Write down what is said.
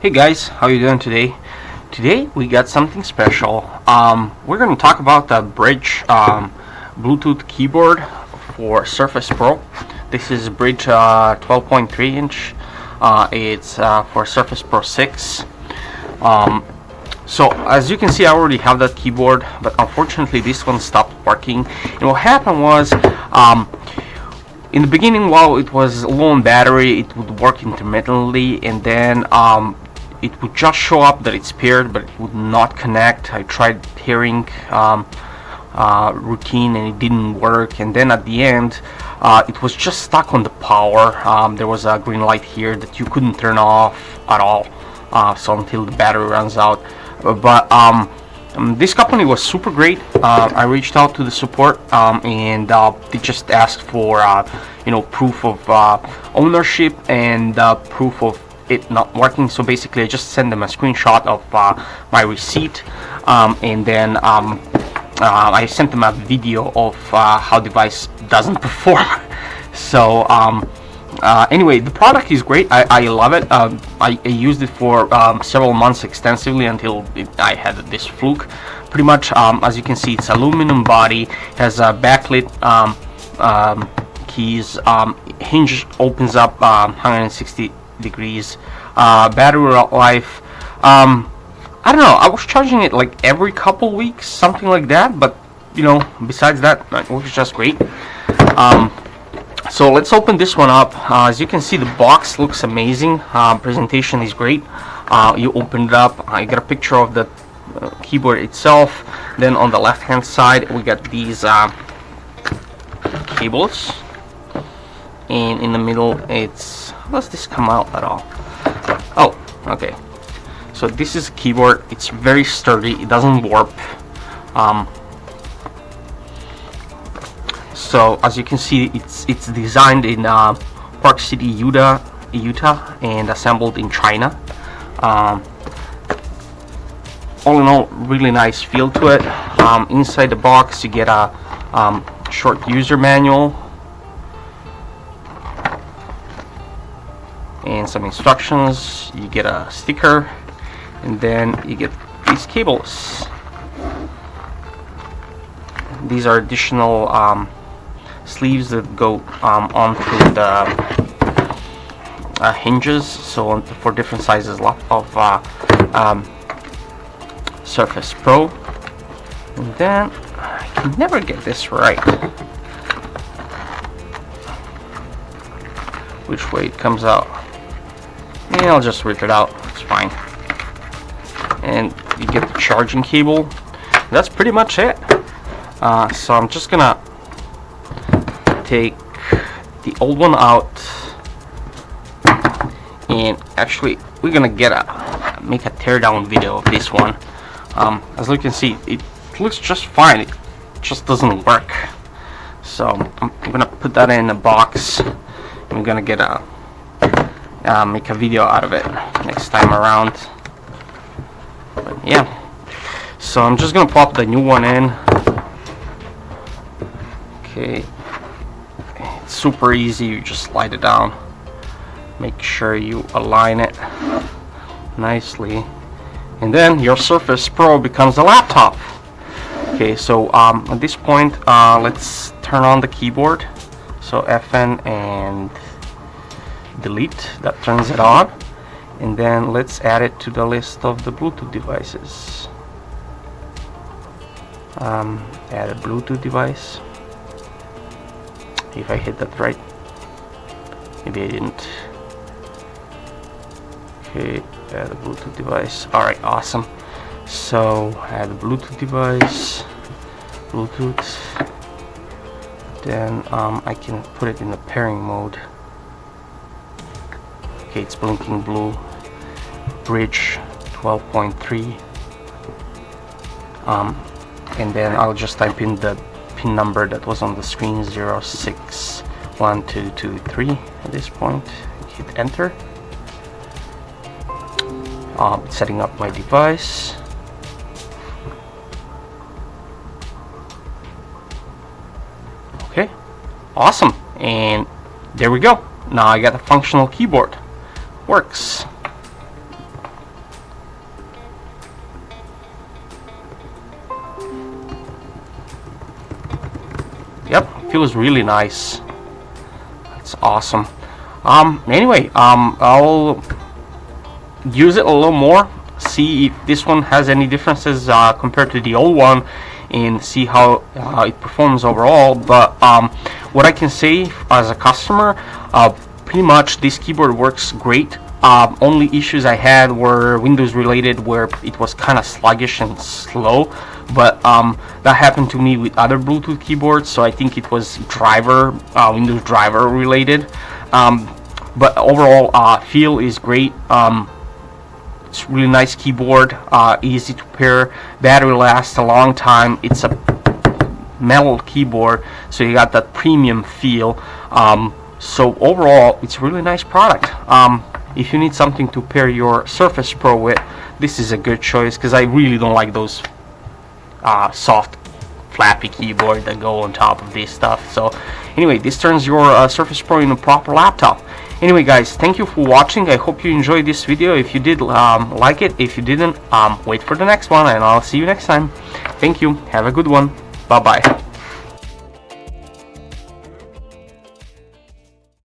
Hey guys, how you doing today? Today we got something special. We're going to talk about the Brydge Bluetooth keyboard for Surface Pro. This is Brydge 12.3 inch. It's for Surface Pro 6. So as you can see, I already have that keyboard, but unfortunately this one stopped working. And what happened was, in the beginning, while it was low on battery, it would work intermittently, and then it would just show up that it's paired, but it would not connect. I tried pairing routine and it didn't work, and then at the end it was just stuck on the power. There was a green light here that you couldn't turn off at all, so until the battery runs out. But this company was super great. I reached out to the support, and they just asked for proof of ownership and proof of it not working. So basically I just sent them a screenshot of my receipt, and then I sent them a video of how device doesn't perform. So anyway, the product is great. I love it. I used it for several months extensively until I had this fluke. Pretty much, as you can see, it's aluminum body, has a backlit keys, hinge opens up 160 degrees, battery life, I don't know, I was charging it like every couple weeks, something like that, but besides that, it works just great. So let's open this one up. As you can see, the box looks amazing. Presentation is great. You open it up, you get a picture of the keyboard itself. Then on the left hand side we got these cables, and in the middle it's, does this come out at all? Oh, okay. So this is a keyboard. It's very sturdy, it doesn't warp. So as you can see, it's designed in Park City, Utah, and assembled in China. All in all, really nice feel to it. Inside the box you get a short user manual and some instructions. You get a sticker, and then you get these cables. These are additional sleeves that go onto the hinges, so for different sizes of Surface Pro. And then I can never get this right, which way it comes out. Yeah, I'll just rip it out, it's fine. And you get the charging cable. That's pretty much it. So I'm just gonna take the old one out, and actually we're gonna make a teardown video of this one. As you can see, it looks just fine, it just doesn't work. So I'm gonna put that in a box. I'm gonna make a video out of it next time around. But yeah, so I'm just gonna pop the new one in. Okay, it's super easy. You just slide it down, make sure you align it nicely, and then your Surface Pro becomes a laptop. Okay, so at this point, let's turn on the keyboard. So FN and delete, that turns it on. And then let's add it to the list of the Bluetooth devices. Add a Bluetooth device. If I hit that right. Maybe I didn't. Okay, add a Bluetooth device. Alright, awesome. So add a Bluetooth device. Bluetooth. Then I can put it in the pairing mode. Okay, it's blinking blue. Brydge 12.3. And then I'll just type in the pin number that was on the screen, 061223 at this point. Hit enter. Setting up my device. Okay, awesome, and there we go. Now I got a functional keyboard. Works. feels really nice. It's awesome. Anyway, I'll use it a little more, see if this one has any differences compared to the old one, and see how it performs overall. But what I can say as a customer, pretty much this keyboard works great. Only issues I had were Windows related, where it was kind of sluggish and slow, but that happened to me with other Bluetooth keyboards, so I think it was Windows driver related. But overall, feel is great. It's a really nice keyboard, easy to pair, battery lasts a long time. It's a metal keyboard, so you got that premium feel. So overall, it's a really nice product. If you need something to pair your Surface Pro with, this is a good choice, because I really don't like those soft flappy keyboard that go on top of this stuff. So anyway, this turns your Surface Pro into a proper laptop. Anyway guys, thank you for watching. I hope you enjoyed this video. If you did, like it. If you didn't, wait for the next one, and I'll see you next time. Thank you. Have a good one. Bye bye.